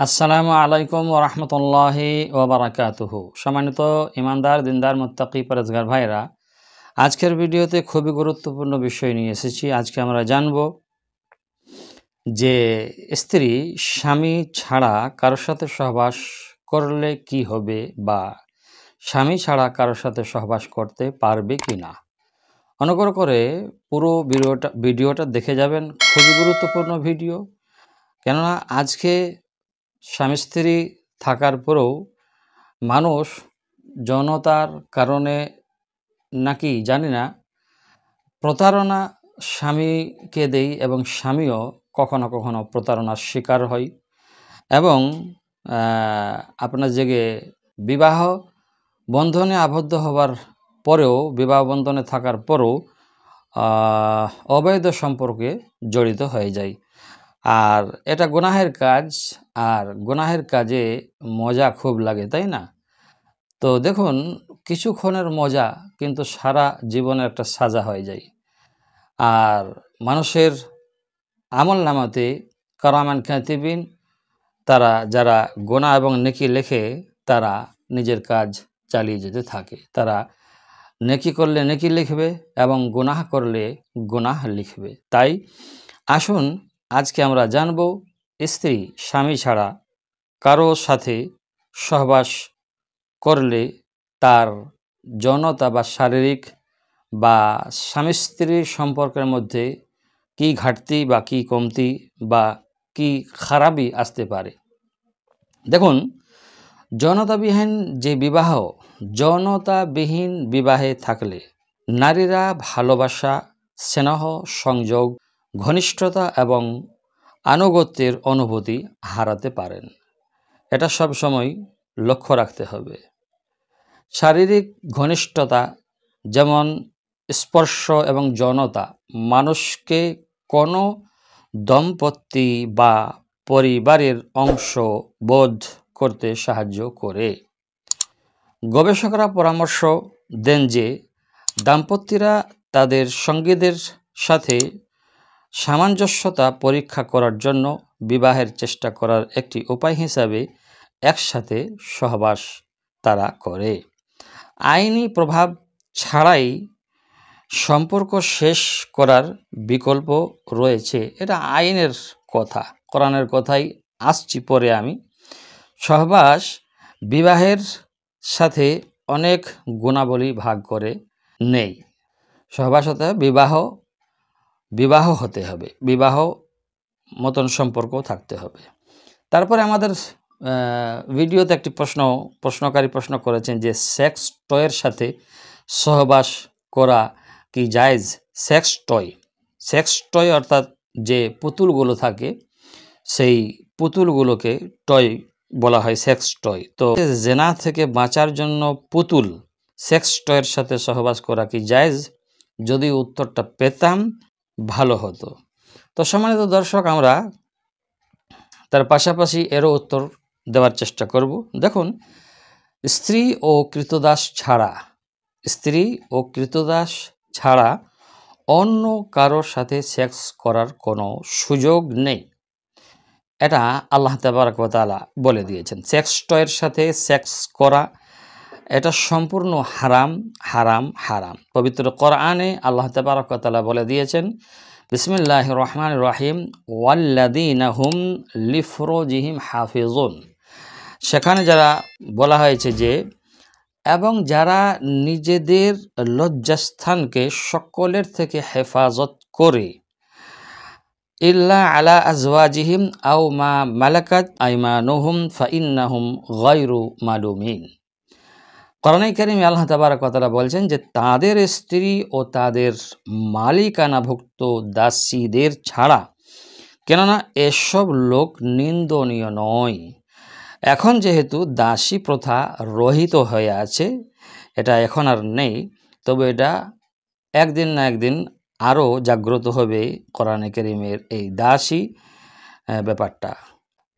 আসসালামু আলাইকুম ওয়া রাহমাতুল্লাহি ওয়া বারাকাতুহু। সম্মানিত ইমানদার, দিনদার, মুত্তাকি, পরেজগার ভাইরা, আজকের ভিডিওতে খুবই গুরুত্বপূর্ণ বিষয় নিয়ে এসেছি। আজকে আমরা জানব যে স্ত্রী স্বামী ছাড়া কারোর সাথে সহবাস করলে কি হবে, বা স্বামী ছাড়া কারোর সাথে সহবাস করতে পারবে কি না। অনুগ্রহ করে পুরো ভিডিওটা দেখে যাবেন। খুবই গুরুত্বপূর্ণ ভিডিও, কেননা আজকে স্বামী স্ত্রী থাকার পরেও মানুষ যৌনতার কারণে নাকি জানি না প্রতারণা স্বামীকে দেয়, এবং স্বামীও কখনো কখনো প্রতারণার শিকার হয়। এবং আপনার জেগে বিবাহ বন্ধনে আবদ্ধ হবার পরেও, বিবাহ বন্ধনে থাকার পরেও অবৈধ সম্পর্কে জড়িত হয়ে যায়। আর এটা গুনাহের কাজ, আর গুনাহের কাজে মজা খুব লাগে, তাই না? তো দেখুন, কিছুক্ষণের মজা কিন্তু সারা জীবনের একটা সাজা হয়ে যায়। আর মানুষের আমল নামাতে কারামান কাতিবিন, তারা যারা গুনাহ এবং নেকি লেখে, তারা নিজের কাজ চালিয়ে যেতে থাকে। তারা নেকি করলে নেকি লিখবে এবং গুনাহ করলে গুনাহ লিখবে। তাই আসুন আজকে আমরা জানব, স্ত্রী স্বামী ছাড়া কারো সাথে সহবাস করলে তার যৌনতা বা শারীরিক বা স্বামী স্ত্রীর সম্পর্কের মধ্যে কি ঘাটতি বা কি কমতি বা কি খারাপই আসতে পারে। দেখুন, যৌনতাবিহীন যে বিবাহ, যৌনতাবিহীন বিবাহে থাকলে নারীরা ভালোবাসা, স্নেহ, সংযোগ, ঘনিষ্ঠতা এবং আনুগত্যের অনুভূতি হারাতে পারেন। এটা সবসময় লক্ষ্য রাখতে হবে। শারীরিক ঘনিষ্ঠতা যেমন স্পর্শ এবং যৌনতা মানুষকে কোনো দম্পতি বা পরিবারের অংশ বোধ করতে সাহায্য করে। গবেষকরা পরামর্শ দেন যে দাম্পত্যরা তাদের সঙ্গীদের সাথে সামঞ্জস্যতা পরীক্ষা করার জন্য বিবাহের চেষ্টা করার একটি উপায় হিসাবে একসাথে সহবাস তারা করে। আইনি প্রভাব ছাড়াই সম্পর্ক শেষ করার বিকল্প রয়েছে। এটা আইনের কথা, কোরআনের কথাই আসছি পরে আমি। সহবাস বিবাহের সাথে অনেক গুণাবলী ভাগ করে নেই। সহবাস হতে বিবাহ হতে হবে, বিবাহ মতন সম্পর্ক থাকতে হবে। তারপরে আমাদের ভিডিওতে একটি প্রশ্নকারী প্রশ্ন করেছেন যে সেক্স টয়ের সাথে সহবাস করা কি জায়েজ? সেক্স টয় অর্থাৎ যে পুতুলগুলো থাকে, সেই পুতুলগুলোকে টয় বলা হয়, সেক্স টয়। তো জেনা থেকে বাঁচার জন্য পুতুল সেক্স টয়ের সাথে সহবাস করা কি জায়েজ? যদি উত্তরটা পেতাম ভালো হতো। তো সম্মানিত দর্শক, আমরা তার পাশাপাশি এরও উত্তর দেওয়ার চেষ্টা করব। দেখুন, স্ত্রী ও কৃতদাস ছাড়া অন্য কারোর সাথে সেক্স করার কোনো সুযোগ নেই। এটা আল্লাহ তাবারক ওয়া তাআলা বলে দিয়েছেন। সেক্স টয়ের সাথে সেক্স করা এটা সম্পূর্ণ হারাম, হারাম, হারাম। পবিত্র কোরআনে আল্লাহ তাবারক ওয়া তাআলা বলে দিয়েছেন, বিসমিল্লাহির রহমানির রহিম, ওয়াল্লাযীনা হুম লিফুরুজিহিম হাফিজুন। সেখানে যারা বলা হয়েছে যে, এবং যারা নিজেদের লজ্জাস্থানকে সকলের থেকে হেফাজত করে, ইল্লা আলা আজওয়াজিহিম আও মা মালাকাত আইমানুহুম ফাইন্নাহুম গায়রু মালুমিন। কোরআনে কারিমে আল্লাহ তাবারক ওয়া তাআলা বলছেন যে তাদের স্ত্রী ও তাদের মালিকানাভুক্ত দাসীদের ছাড়া, কেননা এসব লোক নিন্দনীয় নয়। এখন যেহেতু দাসী প্রথা রহিত হয়ে আছে, এটা এখন আর নেই, তবে এটা একদিন না একদিন আরও জাগ্রত হবে কোরআনে কারিমের এই দাসী ব্যাপারটা।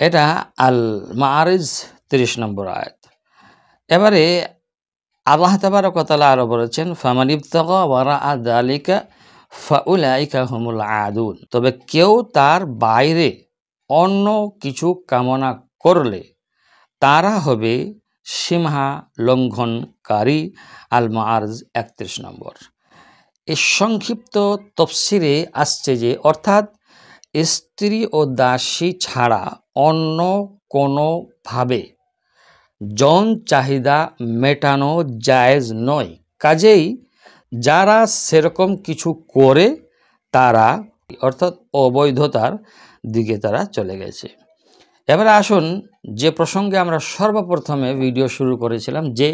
এটা আল মাআরিজ 30 নম্বর আয়াত। এবারে আল্লাহ তাবারক ওয়া তাআলা আরও বলেছেন, ফামান ইবতাগা ওয়ারাআ যালিকা ফাউলাইকা হুমুল আদুন। তবে কেউ তার বাইরে অন্য কিছু কামনা করলে তারা হবে সীমা লঙ্ঘনকারী। আল মাআরিজ 31 নম্বর। এই সংক্ষিপ্ত তফসিরে আসছে যে অর্থাৎ স্ত্রী ও দাসী ছাড়া অন্য কোনোভাবে যৌন চাহিদা মেটানো জায়েজ নয়। কাজেই যারা সেরকম কিছু করে তারা অর্থাৎ অবৈধতার দিকে তারা চলে গেছে। এবারে আসুন যে প্রসঙ্গে আমরা সর্বপ্রথমে ভিডিও শুরু করেছিলাম, যে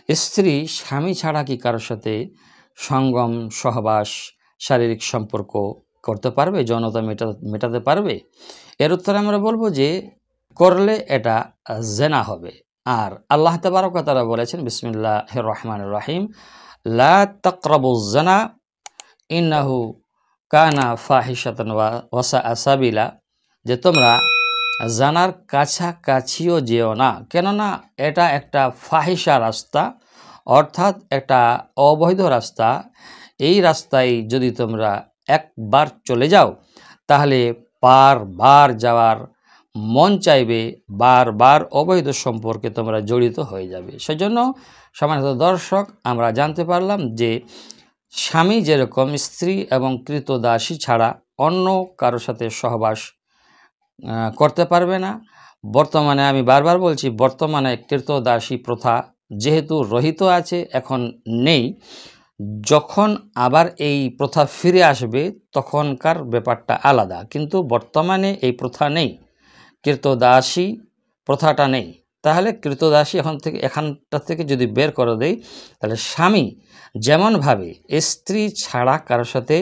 স্ত্রী স্বামী ছাড়া কি কারোর সাথে সঙ্গম, সহবাস, শারীরিক সম্পর্ক করতে পারবে, যৌনতা মেটাতে পারবে? এর উত্তরে আমরা বলবো যে করলে এটা জেনা হবে। আর আল্লাহ তাবারক ওয়া তাআলা বলেছেন, বিসমিল্লাহির রহমানির রহিম, লা তাকরাবুজ জানা ইন্নাহু কানা ফাহিশাতান ওয়া সাআ সাবিলা, যে তোমরা জানার কাছাকাছিও যেও না, কেননা এটা একটা ফাহিশা রাস্তা, অর্থাৎ একটা অবৈধ রাস্তা। এই রাস্তায় যদি তোমরা একবার চলে যাও তাহলে বারবার যাওয়ার মন চাইবে, বারবার অবৈধ সম্পর্কে তোমরা জড়িত হয়ে যাবে। সেজন্য সম্মানিত দর্শক, আমরা জানতে পারলাম যে স্বামী যেরকম স্ত্রী এবং কৃতদাসী ছাড়া অন্য কারোর সাথে সহবাস করতে পারবে না। বর্তমানে আমি বারবার বলছি, বর্তমানে কৃতদাসী প্রথা যেহেতু রহিত আছে, এখন নেই। যখন আবার এই প্রথা ফিরে আসবে তখনকার ব্যাপারটা আলাদা, কিন্তু বর্তমানে এই প্রথা নেই, কৃতদাসী প্রথাটা নেই। তাহলে কৃতদাসী এখানটা থেকে যদি বের করে দেই, তাহলে স্বামী যেমনভাবে স্ত্রী ছাড়া কারোর সাথে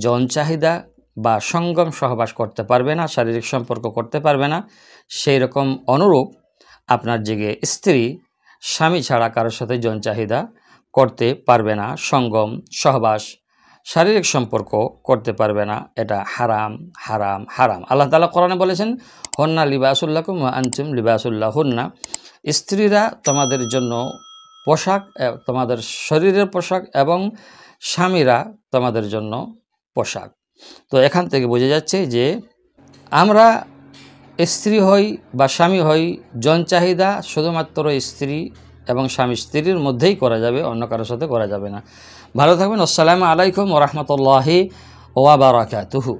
যৌন চাহিদা বা সঙ্গম সহবাস করতে পারবে না, শারীরিক সম্পর্ক করতে পারবে না, সেই রকম অনুরূপ আপনার যে স্ত্রী স্বামী ছাড়া কারোর সাথে যৌন চাহিদা করতে পারবে না, সঙ্গম সহবাস শারীরিক সম্পর্ক করতে পারবে না। এটা হারাম, হারাম, হারাম। আল্লাহ তাআলা কোরআনে বলেছেন, হুন্না লিবাসুল লাকুম ওয়া আনতুম লিবাসুল লাহুন্না, স্ত্রীরা তোমাদের জন্য পোশাক, তোমাদের শরীরের পোশাক, এবং স্বামীরা তোমাদের জন্য পোশাক। তো এখান থেকে বোঝা যাচ্ছে যে আমরা স্ত্রী হই বা স্বামী হই, যৌন চাহিদা শুধুমাত্র স্ত্রী এবং স্বামী স্ত্রীর মধ্যেই করা যাবে, অন্য কারোর সাথে করা যাবে না। ভালো থাকবেন। আসসালামু আলাইকুম ওয়া রাহমাতুল্লাহি ওয়া বারাকাতুহু।